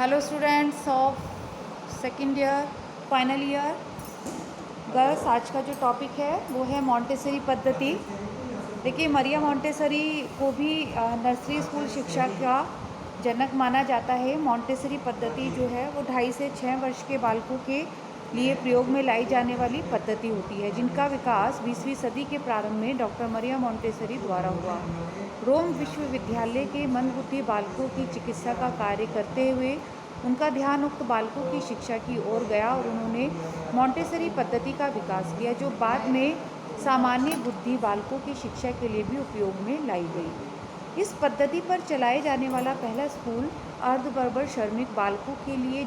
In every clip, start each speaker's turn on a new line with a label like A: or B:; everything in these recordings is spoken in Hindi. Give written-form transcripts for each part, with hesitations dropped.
A: Hello students of second year final year girls. आज का जो टॉपिक है वो है मॉन्टेसरी पद्धति। देखिए, मरिया मॉन्टेसरी को भी नर्सरी स्कूल शिक्षा का जनक माना जाता है। मॉन्टेसरी पद्धति जो है वो 2.5 से 6 वर्ष के बालकों के लिए प्रयोग में लाई जाने वाली पद्धति होती है, जिनका विकास 20वीं सदी के प्रारंभ में डॉक्टर मरिया मॉन्टेसरी द्वारा हुआ। रोम विश्वविद्यालय के मंदबुद्धि बालकों की चिकित्सा का कार्य करते हुए उनका ध्यान उक्त बालकों की शिक्षा की ओर गया और उन्होंने मॉन्टेसरी पद्धति का विकास किया, जो बाद में सामान्य बुद्धि बालकों की शिक्षा के लिए भी उपयोग में लाई गई। इस पद्धति पर चलाए जाने वाला पहला स्कूल अर्ध बर्बर श्रमिक बालकों के लिए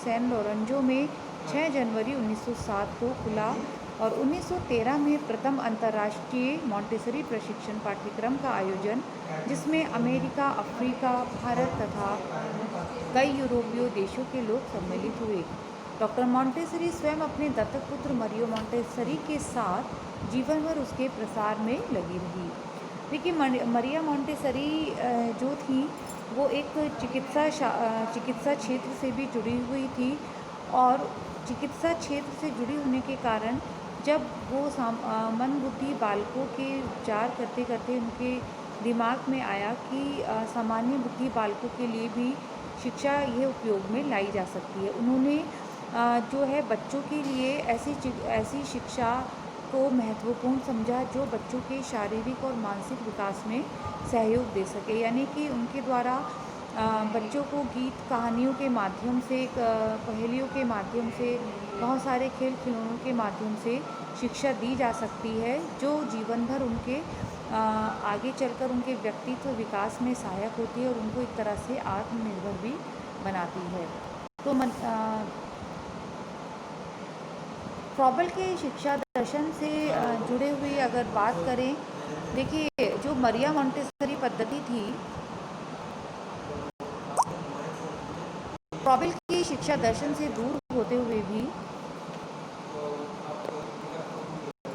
A: सैन लोरेंजो में 6 जनवरी 1907 को खुला और 1913 में प्रथम अंतर्राष्ट्रीय मॉन्टेसरी प्रशिक्षण पाठ्यक्रम का आयोजन, जिसमें अमेरिका, अफ्रीका, भारत तथा कई यूरोपीय देशों के लोग सम्मिलित हुए। डॉक्टर मॉन्टेसरी स्वयं अपने दत्तक पुत्र मरियो मॉन्टेसरी के साथ जीवन भर उसके प्रसार में लगी रही। देखिए, मरिया मॉन्टेसरी जो थी वो एक चिकित्सा क्षेत्र से भी जुड़ी हुई थी और चिकित्सा क्षेत्र से जुड़ी होने के कारण जब वो मंदबुद्धि बालकों के उपचार करते करते उनके दिमाग में आया कि सामान्य बुद्धि बालकों के लिए भी शिक्षा ये उपयोग में लाई जा सकती है। उन्होंने जो है बच्चों के लिए ऐसी शिक्षा को महत्वपूर्ण समझा जो बच्चों के शारीरिक और मानसिक विकास में सहयोग दे सके, यानी कि उनके द्वारा बच्चों को गीत कहानियों के माध्यम से, पहेलियों के माध्यम से, बहुत सारे खेल खिलौनों के माध्यम से शिक्षा दी जा सकती है, जो जीवन भर उनके आगे चलकर उनके व्यक्तित्व विकास में सहायक होती है और उनको एक तरह से आत्मनिर्भर भी बनाती है। तो फ्रॉबेल के शिक्षा दर्शन से जुड़े हुए अगर बात करें, देखिए जो मरिया मॉन्टेसरी पद्धति थी, फ्रॉबेल की शिक्षा दर्शन से दूर होते हुए भी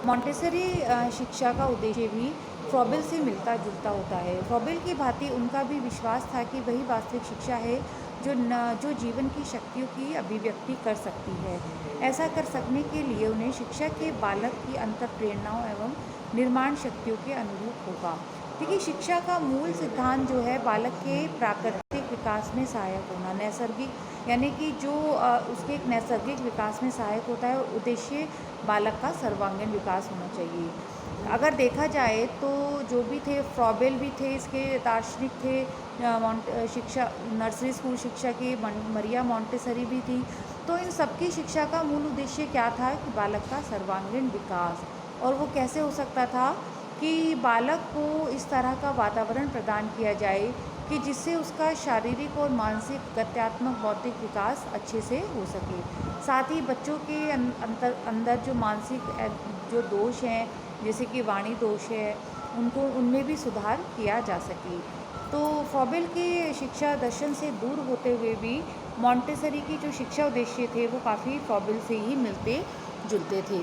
A: मॉन्टेसरी शिक्षा का उद्देश्य भी फ्रॉबेल से मिलता जुलता होता है। फ्रॉबेल की भांति उनका भी विश्वास था कि वही वास्तविक शिक्षा है जो जीवन की शक्तियों की अभिव्यक्ति कर सकती है। ऐसा कर सकने के लिए उन्हें शिक्षा के बालक की अंतर प्रेरणाओं एवं निर्माण शक्तियों के अनुरूप होगा। देखिए, शिक्षा का मूल सिद्धांत जो है बालक के प्राकृतिक विकास में सहायक होना, नैसर्गिक, यानी कि जो उसके एक नैसर्गिक विकास में सहायक होता है और उद्देश्य बालक का सर्वांगीण विकास होना चाहिए। अगर देखा जाए तो जो भी थे, फ्रॉबेल भी थे, इसके दार्शनिक थे, शिक्षा नर्सरी स्कूल शिक्षा की मरिया मॉन्टेसरी भी थी। तो इन सबकी शिक्षा का मूल उद्देश्य क्या था कि बालक का सर्वांगीण विकास। और वो कैसे हो सकता था कि बालक को इस तरह का वातावरण प्रदान किया जाए कि जिससे उसका शारीरिक और मानसिक, गत्यात्मक, बौद्धिक विकास अच्छे से हो सके। साथ ही बच्चों के अंदर जो मानसिक जो दोष हैं, जैसे कि वाणी दोष है, उनमें भी सुधार किया जा सके। तो फ्रॉबेल के शिक्षा दर्शन से दूर होते हुए भी मॉन्टेसरी की जो शिक्षा उद्देश्य थे वो काफ़ी फ्रॉबेल से ही मिलते जुलते थे।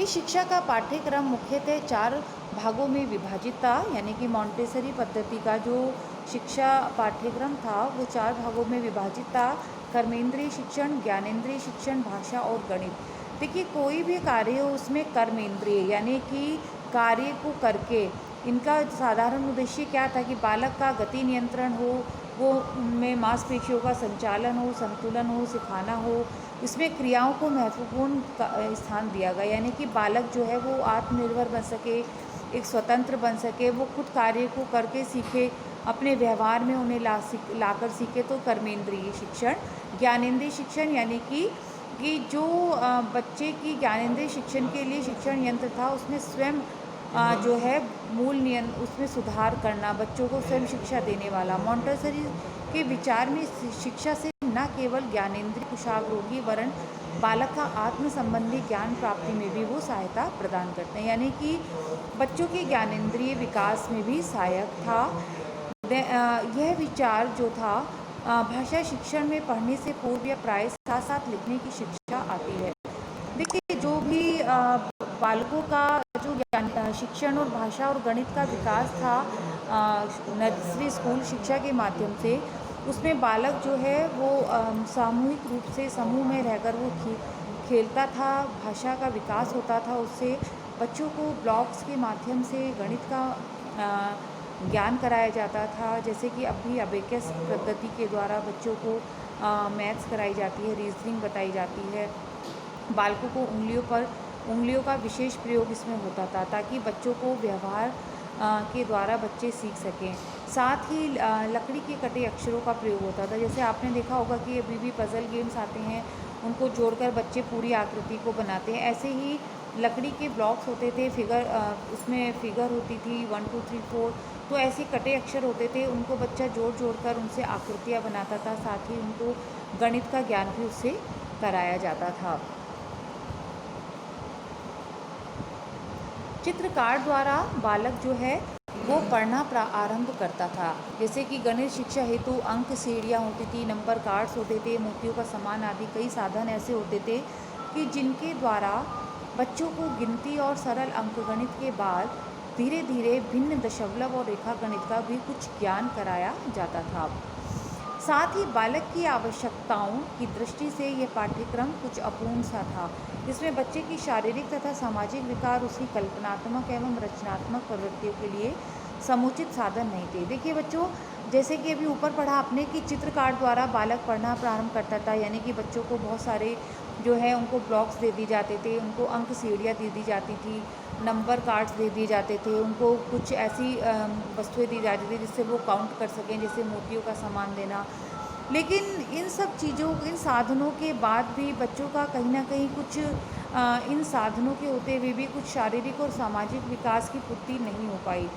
A: इस शिक्षा का पाठ्यक्रम मुख्यतः 4 भागों में विभाजित था, यानी कि मॉन्टेसरी पद्धति का जो शिक्षा पाठ्यक्रम था वो 4 भागों में विभाजित था: कर्मेंद्रीय शिक्षण, ज्ञानेंद्रीय शिक्षण, भाषा और गणित। देखिए, कोई भी कार्य हो उसमें कर्मेंद्रीय यानी कि कार्य को करके, इनका साधारण उद्देश्य क्या था कि बालक का गति नियंत्रण हो, वो उनमें मांसपेशियों का संचालन हो, संतुलन हो, सिखाना हो। इसमें क्रियाओं को महत्वपूर्ण स्थान दिया गया, यानी कि बालक जो है वो आत्मनिर्भर बन सके, एक स्वतंत्र बन सके, वो खुद कार्य को करके सीखे, अपने व्यवहार में उन्हें लाकर सीखे। तो कर्मेंद्रीय शिक्षण। ज्ञानेंद्रीय शिक्षण यानी कि जो बच्चे की ज्ञानेंद्रीय शिक्षण के लिए शिक्षण यंत्र था, उसमें स्वयं जो है उसमें सुधार करना, बच्चों को स्वयं शिक्षा देने वाला। मॉन्टेसरी के विचार में शिक्षा से न केवल ज्ञानेंद्रिय कुशाग्र होगी, वरन बालक का आत्म संबंधी ज्ञान प्राप्ति में भी वो सहायता प्रदान करते हैं, यानी कि बच्चों के ज्ञानेंद्रिय विकास में भी सहायक था। यह विचार जो था भाषा शिक्षण में पढ़ने से पूर्व या प्राय साथ साथ लिखने की शिक्षा आती है। देखिए, जो भी बालकों का जो शिक्षण और भाषा और गणित का विकास था नर्सरी स्कूल शिक्षा के माध्यम से उसमें बालक जो है वो सामूहिक रूप से समूह में रहकर वो खेलता था, भाषा का विकास होता था उससे। बच्चों को ब्लॉक्स के माध्यम से गणित का ज्ञान कराया जाता था, जैसे कि अभी अबेकस पद्धति के द्वारा बच्चों को मैथ्स कराई जाती है, रीजनिंग बताई जाती है। बालकों को उंगलियों का विशेष प्रयोग इसमें होता था ताकि बच्चों को व्यवहार के द्वारा बच्चे सीख सकें। साथ ही लकड़ी के कटे अक्षरों का प्रयोग होता था। जैसे आपने देखा होगा कि अभी भी पज़ल गेम्स आते हैं, उनको जोड़कर बच्चे पूरी आकृति को बनाते हैं। ऐसे ही लकड़ी के ब्लॉक्स होते थे, उसमें फिगर होती थी 1 2 3 4। तो ऐसे कटे अक्षर होते थे, उनको बच्चा जोड़ कर उनसे आकृतियाँ बनाता था। साथ ही उनको गणित का ज्ञान भी उससे कराया जाता था। चित्रकार द्वारा बालक जो है वो पढ़ना आरंभ करता था। जैसे कि गणित शिक्षा हेतु अंक सीढ़ियाँ होती थी, नंबर कार्ड्स होते थे, मोतियों का सामान आदि कई साधन ऐसे होते थे कि जिनके द्वारा बच्चों को गिनती और सरल अंकगणित के बाद धीरे धीरे भिन्न दशमलव और रेखा गणित का भी कुछ ज्ञान कराया जाता था। साथ ही बालक की आवश्यकताओं की दृष्टि से यह पाठ्यक्रम कुछ अपूर्ण सा था, जिसमें बच्चे की शारीरिक तथा सामाजिक विकास उसकी कल्पनात्मक एवं रचनात्मक प्रवृत्तियों के लिए समुचित साधन नहीं थे। देखिए बच्चों, जैसे कि अभी ऊपर पढ़ा आपने कि चित्रकार द्वारा बालक पढ़ना प्रारंभ करता था, यानी कि बच्चों को बहुत सारे जो है उनको ब्लॉक्स दे दिए जाते थे, उनको अंक सीढ़ियाँ दे दी जाती थी, नंबर कार्ड्स दे दिए जाते थे, उनको कुछ ऐसी वस्तुएं दी जाती थी जिससे वो काउंट कर सकें, जैसे मोतियों का सामान देना। लेकिन इन सब चीज़ों, इन साधनों के बाद भी बच्चों का कहीं ना कहीं कुछ इन साधनों के होते हुए भी कुछ शारीरिक और सामाजिक विकास की पूर्ति नहीं हो पाई,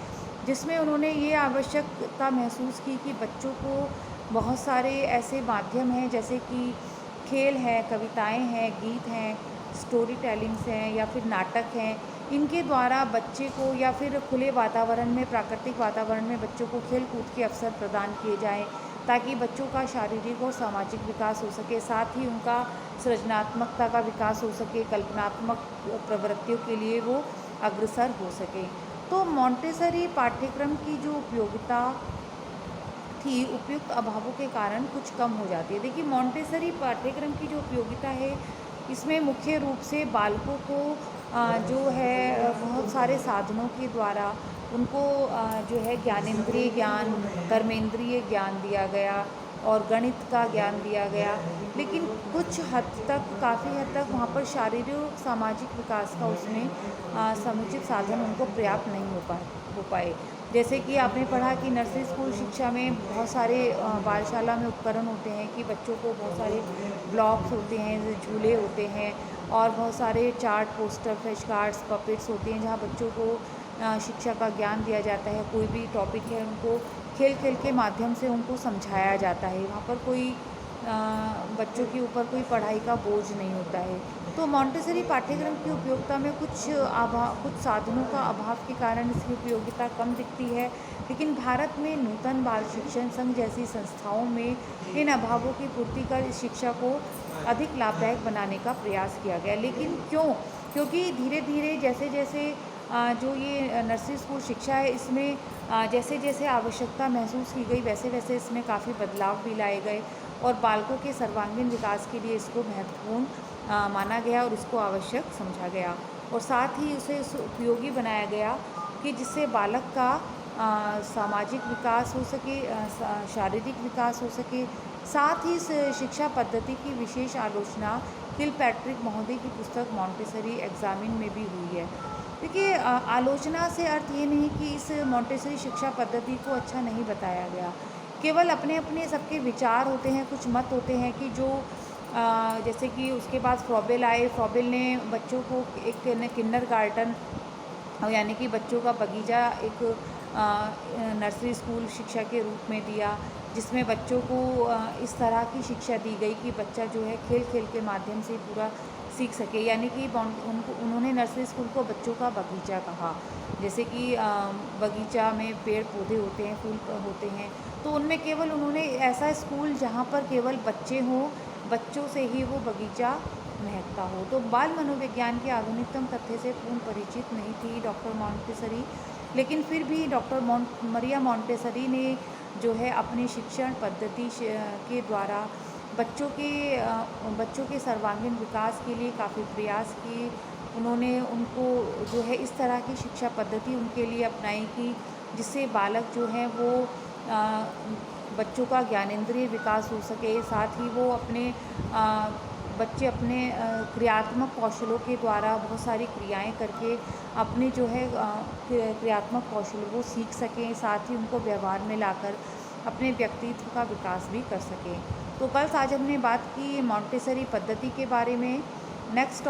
A: जिसमें उन्होंने ये आवश्यकता महसूस की कि बच्चों को बहुत सारे ऐसे माध्यम हैं, जैसे कि खेल है, कविताएं हैं, गीत हैं, स्टोरी टेलिंग्स हैं या फिर नाटक हैं, इनके द्वारा बच्चे को या फिर खुले वातावरण में, प्राकृतिक वातावरण में बच्चों को खेल कूद के अवसर प्रदान किए जाएं, ताकि बच्चों का शारीरिक और सामाजिक विकास हो सके, साथ ही उनका सृजनात्मकता का विकास हो सके, कल्पनात्मक प्रवृत्तियों के लिए वो अग्रसर हो सके। तो मॉन्टेसरी पाठ्यक्रम की जो उपयोगिता थी, उपयुक्त अभावों के कारण कुछ कम हो जाती है। देखिए, मॉन्टेसरी पाठ्यक्रम की जो उपयोगिता है, इसमें मुख्य रूप से बालकों को जो है बहुत सारे साधनों के द्वारा उनको जो है ज्ञानेंद्रिय ज्ञान, कर्मेंद्रिय ज्ञान दिया गया और गणित का ज्ञान दिया गया। लेकिन कुछ हद तक, काफ़ी हद तक वहाँ पर शारीरिक और सामाजिक विकास का उसमें समुचित साधन उनको पर्याप्त नहीं हो पाए। जैसे कि आपने पढ़ा कि नर्सरी स्कूल शिक्षा में बहुत सारे बालशाला में उपकरण होते हैं कि बच्चों को बहुत सारे ब्लॉक्स होते हैं, झूले होते हैं और बहुत सारे chart, poster, flash cards, puppets होते हैं, जहाँ बच्चों को शिक्षा का ज्ञान दिया जाता है। कोई भी टॉपिक है उनको खेल खेल के माध्यम से उनको समझाया जाता है। वहाँ पर कोई बच्चों के ऊपर कोई पढ़ाई का बोझ नहीं होता है। तो मॉन्टेसरी पाठ्यक्रम की उपयोगिता में कुछ साधनों का अभाव के कारण इसकी उपयोगिता कम दिखती है। लेकिन भारत में नूतन बाल शिक्षण संघ जैसी संस्थाओं में इन अभावों की पूर्ति कर इस शिक्षा को अधिक लाभदायक बनाने का प्रयास किया गया। लेकिन क्यों? क्योंकि धीरे धीरे जैसे जैसे जो ये नर्सरी स्कूल शिक्षा है, इसमें जैसे जैसे आवश्यकता महसूस की गई, वैसे वैसे इसमें काफ़ी बदलाव भी लाए गए और बालकों के सर्वांगीण विकास के लिए इसको महत्वपूर्ण माना गया और इसको आवश्यक समझा गया। और साथ ही उसे उपयोगी बनाया गया कि जिससे बालक का सामाजिक विकास हो सके, शारीरिक विकास हो सके। साथ ही इस शिक्षा पद्धति की विशेष आलोचना किलपैट्रिक महोदय की पुस्तक मॉन्टेसरी एग्जामिन में भी हुई है। देखिए, आलोचना से अर्थ ये नहीं कि इस मॉन्टेसरी शिक्षा पद्धति को अच्छा नहीं बताया गया। केवल अपने अपने सबके विचार होते हैं, कुछ मत होते हैं कि जो जैसे कि उसके बाद फ्रॉबेल आए, फ्रॉबेल ने बच्चों को एक किंडरगार्टन यानी कि बच्चों का बगीचा एक नर्सरी स्कूल शिक्षा के रूप में दिया, जिसमें बच्चों को इस तरह की शिक्षा दी गई कि बच्चा जो है खेल खेल के माध्यम से पूरा सीख सके। यानी कि उन्होंने नर्सरी स्कूल को बच्चों का बगीचा कहा। जैसे कि बगीचा में पेड़ पौधे होते हैं, फूल होते हैं, तो उनमें केवल उन्होंने ऐसा स्कूल जहाँ पर केवल बच्चे हों, बच्चों से ही वो बगीचा महकता हो। तो बाल मनोविज्ञान के आधुनिकतम तथ्य से पूर्ण परिचित नहीं थी डॉक्टर मॉन्टेसरी। लेकिन फिर भी डॉक्टर मरिया मोंटेसरी ने जो है अपनी शिक्षण पद्धति के द्वारा बच्चों के सर्वांगीण विकास के लिए काफ़ी प्रयास किए। उन्होंने उनको जो है इस तरह की शिक्षा पद्धति उनके लिए अपनाई कि जिससे बालक जो है वो बच्चों का ज्ञानेंद्रिय विकास हो सके, साथ ही वो बच्चे अपने क्रियात्मक कौशलों के द्वारा बहुत सारी क्रियाएं करके अपने जो है क्रियात्मक कौशल वो सीख सकें, साथ ही उनको व्यवहार में लाकर अपने व्यक्तित्व का विकास भी कर सकें। तो कल आज हमने बात की मॉन्टेसरी पद्धति के बारे में। नेक्स्ट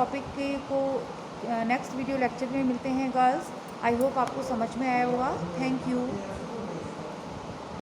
A: वीडियो लेक्चर में मिलते हैं गर्ल्स। आई होप आपको समझ में आया होगा। Thank you.